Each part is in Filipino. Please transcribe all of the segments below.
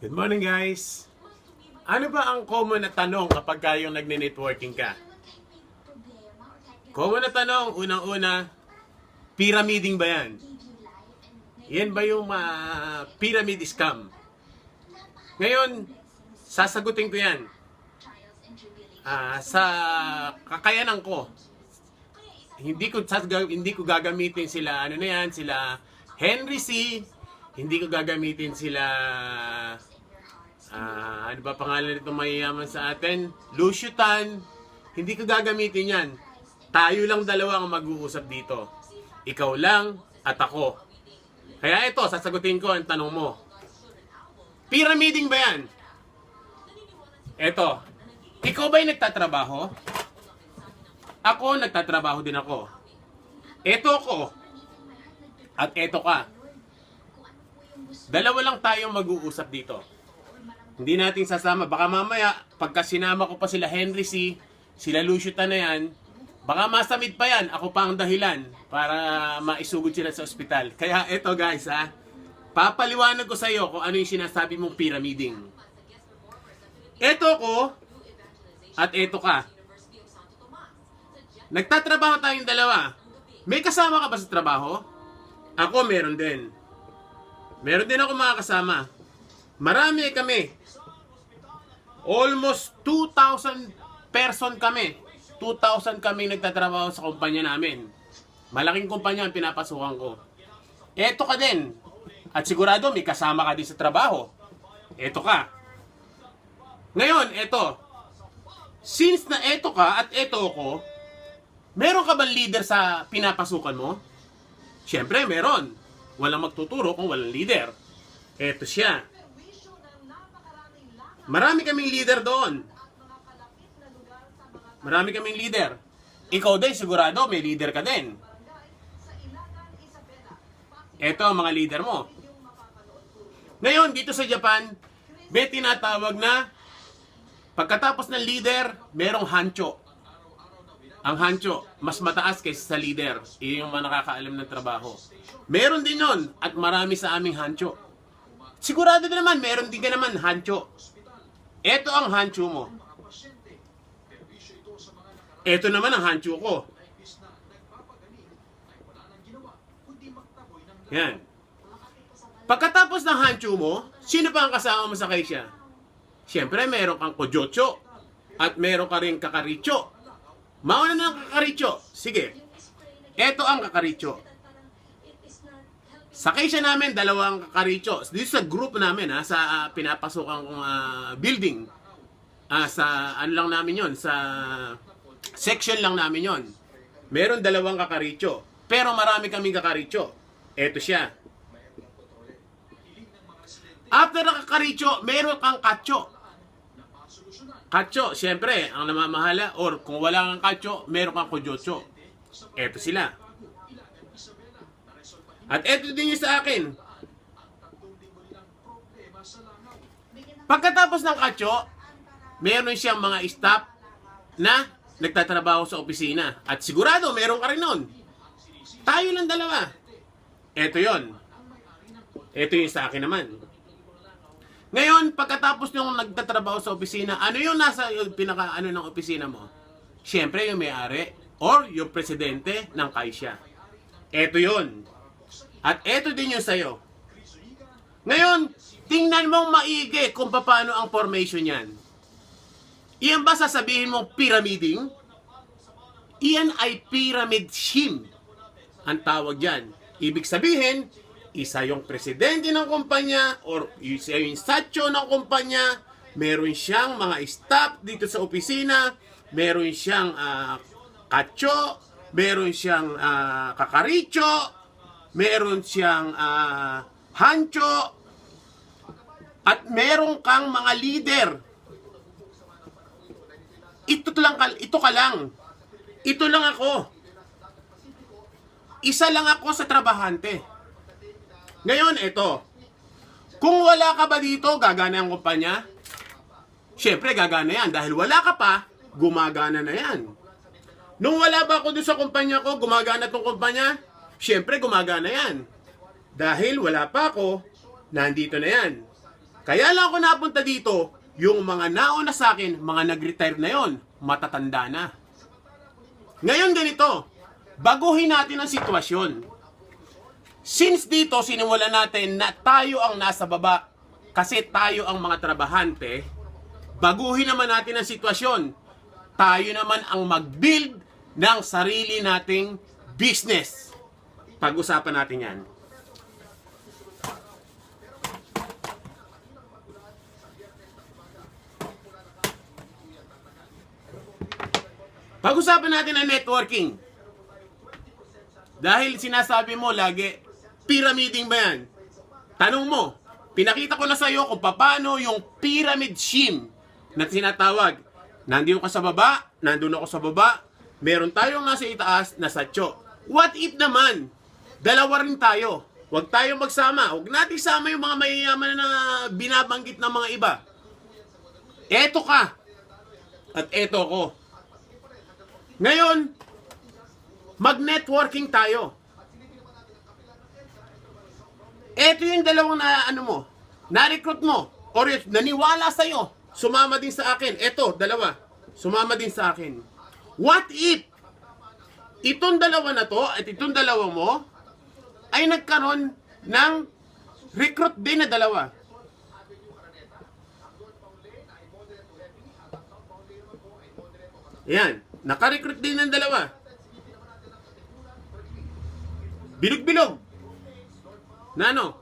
Good morning, guys. Ano ba ang common na tanong kapag kayong nagne-networking ka? Common na tanong, unang-una, pyramiding ba yan? Yan ba yung pyramid scam? Ngayon, sasagutin ko yan. Sa kakayanan ko, hindi ko gagamitin sila, ano na yan, sila Henry C. Hindi ko gagamitin sila, ano ba pangalan nito mayayaman sa atin? Lucio Tan. Hindi ko gagamitin yan. Tayo lang dalawa ang mag-uusap dito. Ikaw lang at ako. Kaya ito, sasagutin ko ang tanong mo. Pyramiding ba yan? Ito, ikaw ba'y nagtatrabaho? Ako, nagtatrabaho din ako. Ito ko. At ito ka. Dalawa lang tayong mag-uusap dito. Hindi natin sasama. Baka mamaya, pagka sinama ko pa sila Henry C., sila Lucio Tan na yan, baka masamid pa yan. Ako pa ang dahilan para maisugod sila sa ospital. Kaya eto guys papaliwanag ko sa iyo kung ano yung sinasabi mong pyramiding. Eto ko at eto ka. Nagtatrabaho tayong dalawa. May kasama ka ba sa trabaho? Ako meron din. Meron din ako mga kasama. Marami kami. Almost 2,000 person kami. 2,000 kami nagtatrabaho sa kumpanya namin. Malaking kumpanya ang pinapasukan ko. Eto ka din. At sigurado may kasama ka din sa trabaho. Eto ka. Ngayon, eto. Since na eto ka at eto ko, meron ka bang leader sa pinapasukan mo? Siyempre, meron. Walang magtuturo kung walang leader. Eto siya. Marami kaming leader doon. Marami kaming leader. Ikaw din, sigurado, may leader ka din. Eto ang mga leader mo. Ngayon, dito sa Japan, may tinatawag na pagkatapos ng leader, merong hancho. Ang hancho, mas mataas kaysa sa leader. Iyon yung mga nakakaalam ng trabaho. Meron din nun, at marami sa aming hancho. Sigurado din naman, meron din ka naman hancho. Ito ang hancho mo. Ito naman ang hancho ko. Yan. Pagkatapos ng hancho mo, sino pa ang kasama mo sa kaisya? Siyempre, meron kang kojotso. At meron ka rin kakaricho. Mauna na ang kakaricho. Sige. Ito ang kakaricho. Sa kaisya namin, dalawang kakaricho. Dito sa group namin, sa pinapasokang building. Sa ano lang namin yon, sa section lang namin yon. Meron dalawang kakaricho. Pero marami kaming kakaricho. Ito siya. After ng kakaricho, meron kang kacho. Kacho, siyempre, ang namamahala. Or kung wala kang kacho, meron kang kojotso. Ito sila. At eto din yung sa akin. Pagkatapos ng kacho, meron siyang mga staff na nagtatrabaho sa opisina. At sigurado, meron ka rin nun. Tayo lang dalawa. Eto yon. Eto yung sa akin naman. Ngayon, pagkatapos nung nagtatrabaho sa opisina, ano yung nasa pinaka-ano ng opisina mo? Siyempre, yung may-ari or yung presidente ng kaisya. Eto yon. At eto din yung sayo. Ngayon, tingnan mong maigi kung paano ang formation yan. Iyan ba sasabihin mong pyramiding? Iyan ay pyramid scheme. Ang tawag dyan. Ibig sabihin, isa yung presidente ng kumpanya or isa yung satyo ng kumpanya, meron siyang mga staff dito sa opisina, meron siyang kacho, meron siyang kakaricho, meron siyang hancho, at meron kang mga leader. Ito ka lang. Ito lang ako. Isa lang ako sa trabahante. Ngayon, ito. Kung wala ka ba dito, gagana ang kumpanya? Siyempre, gagana yan. Dahil wala ka pa, gumagana na yan. Nung wala ba ako doon sa kumpanya ko, gumagana tong kumpanya? Siyempre, gumagana yan. Dahil wala pa ako, nandito na yan. Kaya lang ako napunta dito, yung mga nauna sa akin, mga nag-retire na yon, matatanda na. Ngayon ganito, baguhin natin ang sitwasyon. Since dito, sinimulan natin na tayo ang nasa baba, kasi tayo ang mga trabahante, baguhin naman natin ang sitwasyon. Tayo naman ang mag-build ng sarili nating business. Pag-usapan natin yan. Pag-usapan natin ang networking. Dahil sinasabi mo lagi, pyramiding ba yan? Tanong mo, pinakita ko na sa iyo kung paano yung pyramid scheme na tinatawag. Nandun ka sa baba, nandun ako sa baba, meron tayong nasa itaas, nasa tso. What if naman, dalawa rin tayo. Huwag tayo magsama. Huwag natin sama yung mga mayayaman na binabanggit ng mga iba. Eto ka. At eto ko. Ngayon, mag-networking tayo. Eto yung dalawang na-recruit mo, or naniwala sa'yo, sumama din sa akin. Eto, dalawa, sumama din sa akin. What if, itong dalawa na to, at itong dalawa mo, ay nagkaroon ng recruit din na dalawa. Yan, naka-recruit din ng dalawa. Bilog-bilog. Na ano?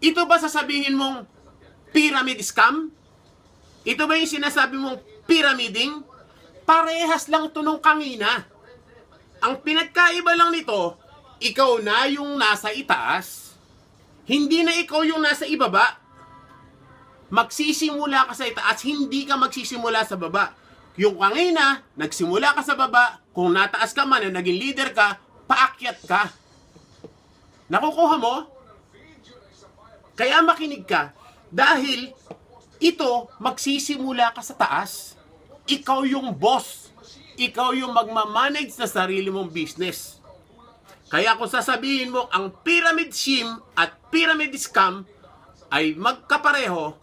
Ito ba sasabihin mong pyramid scam? Ito ba yung sinasabi mong pyramiding? Parehas lang ito nung kanina. Ang pinagkaiba lang nito, ikaw na yung nasa itaas, hindi na ikaw yung nasa ibaba. Magsisimula ka sa itaas, hindi ka magsisimula sa baba. Yung kanina, nagsimula ka sa baba, kung nataas ka man na naging leader ka, paakyat ka. Nakukuha mo? Kaya makinig ka. Dahil ito, magsisimula ka sa taas. Ikaw yung boss. Ikaw yung magmamanage sa sarili mong business. Kaya kung sasabihin mo, ang pyramid scheme at pyramid scam ay magkapareho,